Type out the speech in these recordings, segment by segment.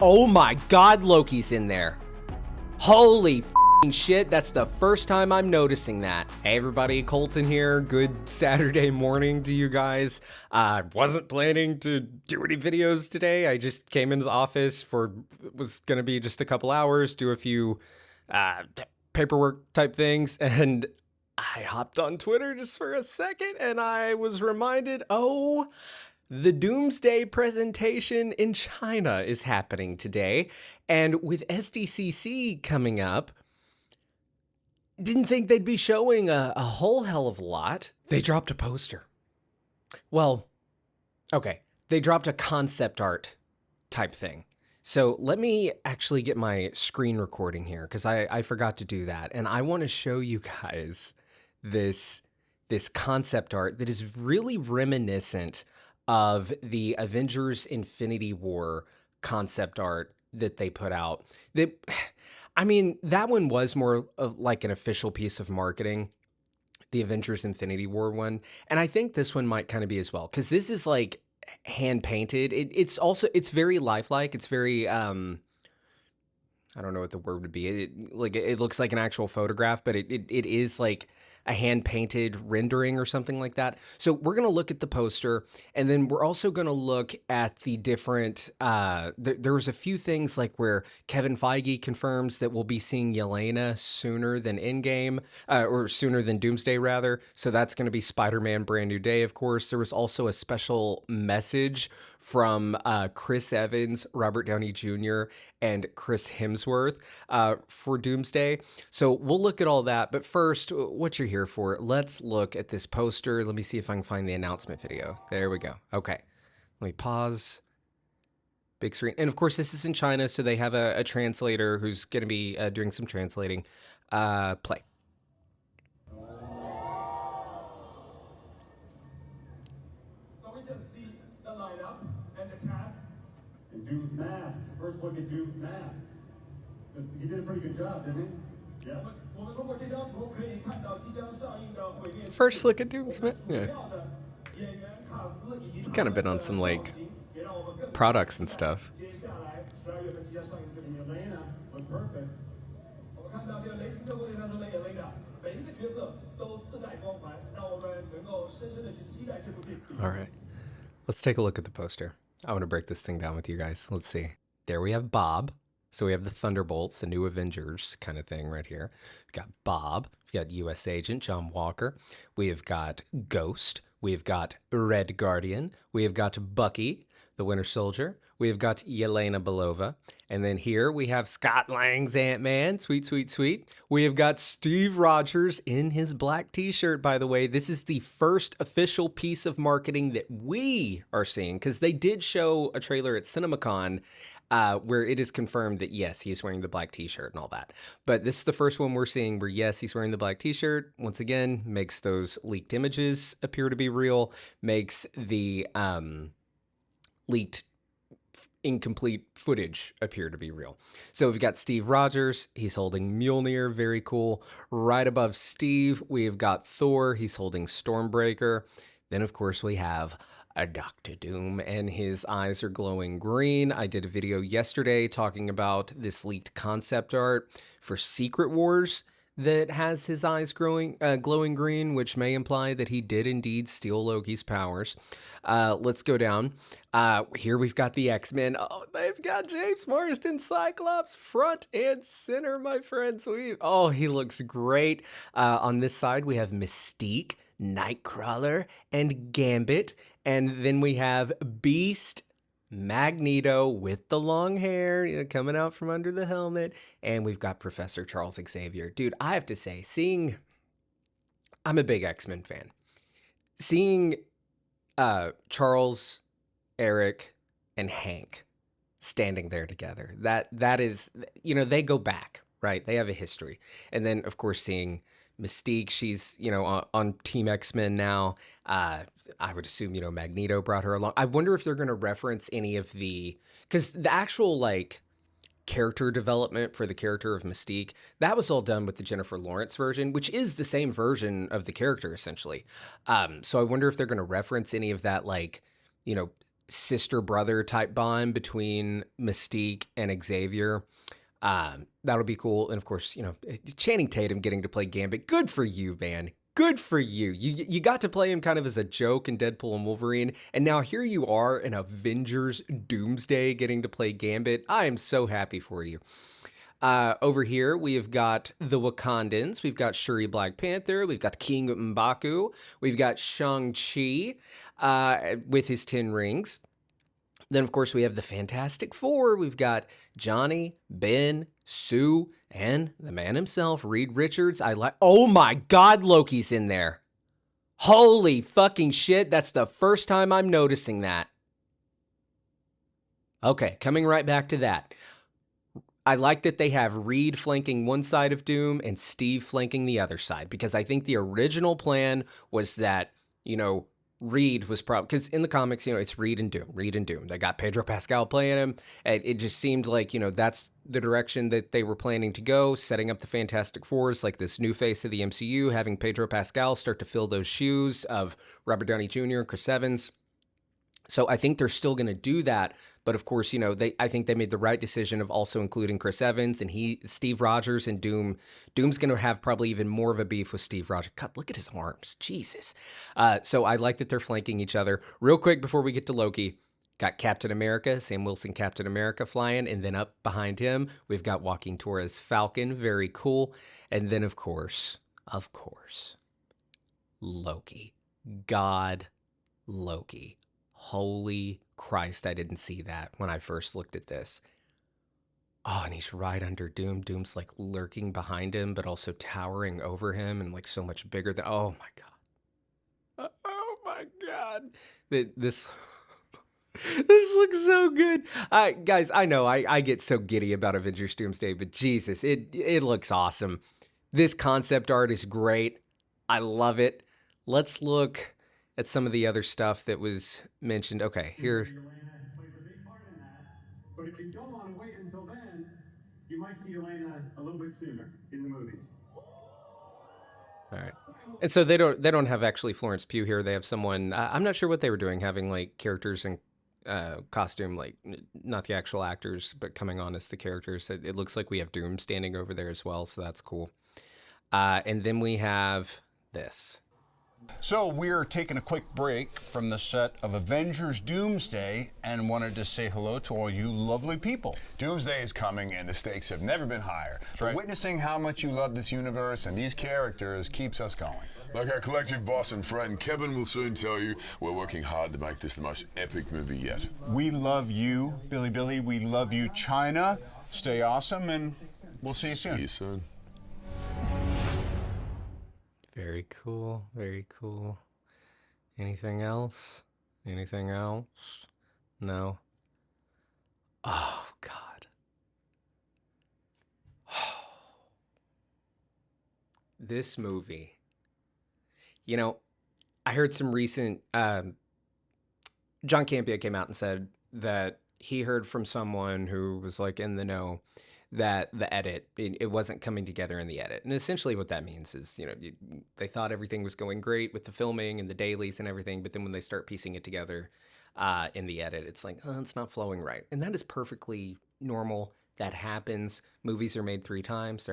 Oh my God, Loki's in there. Holy f***ing shit, that's the first time I'm noticing that. Hey everybody, Colton here. Good Saturday morning to you guys. I wasn't planning to do any videos today. I just came into the office was gonna be just a couple hours, do a few paperwork type things, and I hopped on Twitter just for a second and I was reminded, the Doomsday presentation in China is happening today, and with SDCC coming up, didn't think they'd be showing a whole hell of a lot. They dropped a poster. Well, okay, they dropped a concept art type thing. So let me actually get my screen recording here because I forgot to do that, and I want to show you guys this concept art that is really reminiscent of the Avengers Infinity War concept art that they put out. I mean, that one was more of like an official piece of marketing, the Avengers Infinity War one. And I think this one might kind of be as well, because this is like hand painted. It's very lifelike. It's very, I don't know what the word would be. It looks like an actual photograph, but it is like a hand-painted rendering or something like that. So we're going to look at the poster, and then we're also going to look at the different, there was a few things like where Kevin Feige confirms that we'll be seeing Yelena sooner than Endgame, or sooner than Doomsday rather. So that's going to be Spider-Man Brand New Day, of course. There was also a special message from Chris Evans, Robert Downey Jr., and Chris Hemsworth for Doomsday. So we'll look at all that. But first, what you're here for, let's look at this poster. Let me see if I can find the announcement video. There we go. Okay. Let me pause. Big screen. And of course, this is in China, so they have a translator who's going to be doing some translating. Play. Doom's mask. First look at Doom's mask. He did a pretty good job, didn't he? Yeah. First look at Doom's mask. Yeah. It's kind of been on some like products and stuff. Yelena looked perfect. All right. Let's take a look at the poster. I want to break this thing down with you guys. Let's see. There we have Bob. So we have the Thunderbolts, the new Avengers kind of thing right here. We've got Bob. We've got U.S. Agent John Walker. We have got Ghost. We've got Red Guardian. We have got Bucky, the Winter Soldier. We have got Yelena Belova. And then here we have Scott Lang's Ant-Man. Sweet, sweet, sweet. We have got Steve Rogers in his black t-shirt, by the way. This is the first official piece of marketing that we are seeing, because they did show a trailer at CinemaCon where it is confirmed that, yes, he's wearing the black t-shirt and all that. But this is the first one we're seeing where, yes, he's wearing the black t-shirt. Once again, makes those leaked images appear to be real, makes the leaked incomplete footage appear to be real. So we've got Steve Rogers. He's holding Mjolnir. Very cool. Right above Steve, we've got Thor. He's holding Stormbreaker. Then, of course, we have a Doctor Doom, and his eyes are glowing green. I did a video yesterday talking about this leaked concept art for Secret Wars that has his eyes glowing green, which may imply that he did indeed steal Loki's powers. Let's go down. Here we've got the X-Men. Oh, they've got James Marsden, Cyclops, front and center, my friends. He looks great. On this side, we have Mystique, Nightcrawler, and Gambit. And then we have Beast, Magneto with the long hair, coming out from under the helmet. And we've got Professor Charles Xavier. Dude, I have to say, I'm a big X-Men fan. Seeing Charles, Eric, and Hank standing there together, that is, they go back, right? They have a history. And then, of course, seeing Mystique, she's, on Team X-Men now. I would assume, Magneto brought her along. I wonder if they're going to reference any of because the actual, character development for the character of Mystique, that was all done with the Jennifer Lawrence version, which is the same version of the character, essentially. So I wonder if they're going to reference any of that, sister brother type bond between Mystique and Xavier. That'll be cool. And of course, Channing Tatum getting to play Gambit. Good for you, man. Good for you. You got to play him kind of as a joke in Deadpool and Wolverine. And now here you are in Avengers Doomsday getting to play Gambit. I am so happy for you. Over here, we have got the Wakandans. We've got Shuri Black Panther. We've got King M'Baku. We've got Shang-Chi with his 10 rings. Then, of course, we have the Fantastic Four. We've got Johnny, Ben, Sue, and the man himself, Reed Richards. Oh my God, Loki's in there. Holy fucking shit. That's the first time I'm noticing that. Okay, coming right back to that. I like that they have Reed flanking one side of Doom and Steve flanking the other side, because I think the original plan was that, Reed was probably, because in the comics, it's Reed and Doom. They got Pedro Pascal playing him. And it just seemed like, that's the direction that they were planning to go, setting up the Fantastic Four as like this new face of the MCU, having Pedro Pascal start to fill those shoes of Robert Downey Jr. and Chris Evans. So I think they're still going to do that. But of course, I think they made the right decision of also including Chris Evans and Steve Rogers and Doom. Doom's going to have probably even more of a beef with Steve Rogers. God, look at his arms. Jesus. So I like that they're flanking each other. Real quick before we get to Loki, got Captain America, Sam Wilson, Captain America flying. And then up behind him, we've got Joaquin Torres Falcon. Very cool. And then, of course, Loki. God, Loki. Holy Christ, I didn't see that when I first looked at this. Oh, and he's right under Doom. Doom's like lurking behind him, but also towering over him and like so much bigger than, oh my God. Oh my God. This looks so good. Guys, I know I get so giddy about Avengers Doomsday, but Jesus, it looks awesome. This concept art is great. I love it. Let's look at some of the other stuff that was mentioned. Okay, here. Yelena plays a big part in that. But if you don't want to wait until then, you might see Yelena a little bit sooner in the movies. All right. And so they don't have actually Florence Pugh here. They have someone, I'm not sure what they were doing, having like characters in costume, like not the actual actors, but coming on as the characters. It looks like we have Doom standing over there as well, so that's cool. And then we have this. So we're taking a quick break from the set of Avengers Doomsday and wanted to say hello to all you lovely people. Doomsday is coming and the stakes have never been higher. But right. Witnessing how much you love this universe and these characters keeps us going. Like our collective boss and friend, Kevin will soon tell you, we're working hard to make this the most epic movie yet. We love you, Billy. We love you, China. Stay awesome, and we'll see you soon. See you soon. Very cool. Very cool. Anything else? Anything else? No. Oh, God. This movie. I heard some recent... John Campea came out and said that he heard from someone who was like in the know that the edit, it wasn't coming together in the edit. And essentially what that means is, they thought everything was going great with the filming and the dailies and everything, but then when they start piecing it together in the edit, it's like, oh, it's not flowing right. And that is perfectly normal. That happens. Movies are made 3 times.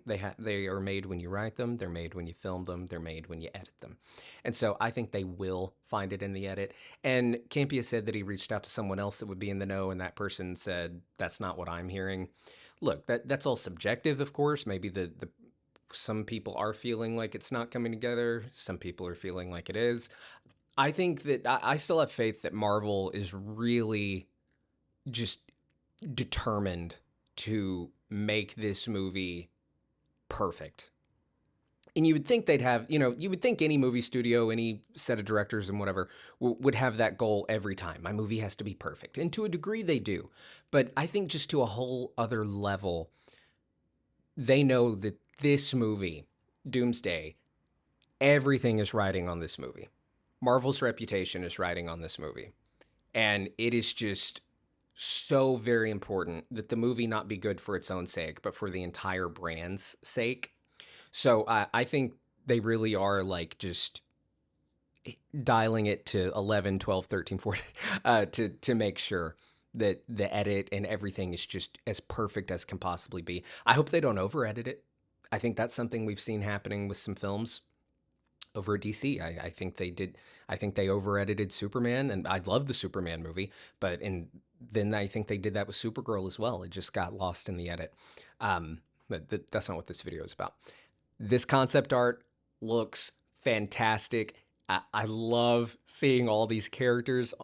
They are made when you write them. They're made when you film them. They're made when you edit them. And so I think they will find it in the edit. And Campea said that he reached out to someone else that would be in the know, and that person said, that's not what I'm hearing. Look, that's all subjective, of course. Maybe some people are feeling like it's not coming together. Some people are feeling like it is. I think that I still have faith that Marvel is really just determined to make this movie perfect. And you would think they'd have, you would think any movie studio, any set of directors and whatever would have that goal every time. My movie has to be perfect. And to a degree they do. But I think just to a whole other level, they know that this movie, Doomsday, everything is riding on this movie. Marvel's reputation is riding on this movie. And it is just so very important that the movie not be good for its own sake, but for the entire brand's sake. So I think they really are like just dialing it to 11, 12, 13, 14 to make sure that the edit and everything is just as perfect as can possibly be. I hope they don't over edit it. I think that's something we've seen happening with some films over at DC. I think they did. I think they over edited Superman, and I love the Superman movie, but then I think they did that with Supergirl as well. It just got lost in the edit. But that's not what this video is about. This concept art looks fantastic. I love seeing all these characters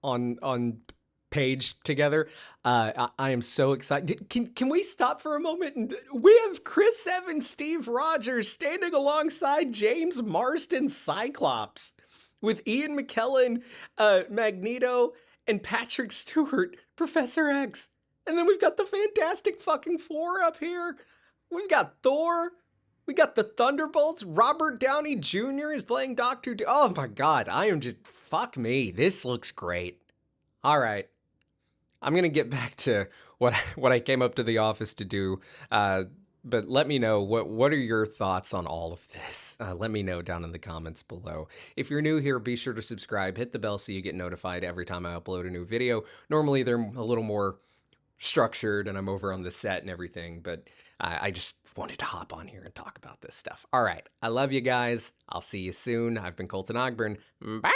on page together. I am so excited. Can we stop for a moment? And we have Chris Evans, Steve Rogers standing alongside James Marsden, Cyclops, with Ian McKellen, Magneto, and Patrick Stewart, Professor X. And then we've got the Fantastic fucking Four up here. We've got Thor. We got the Thunderbolts. Robert Downey Jr. is playing Doctor Doom. Oh my God, I am just, fuck me. This looks great. All right. I'm going to get back to what I came up to the office to do. But let me know, what are your thoughts on all of this? Let me know down in the comments below. If you're new here, be sure to subscribe. Hit the bell so you get notified every time I upload a new video. Normally, they're a little more structured and I'm over on the set and everything, but I just wanted to hop on here and talk about this stuff. All right. I love you guys. I'll see you soon. I've been Colton Ogburn. Bye.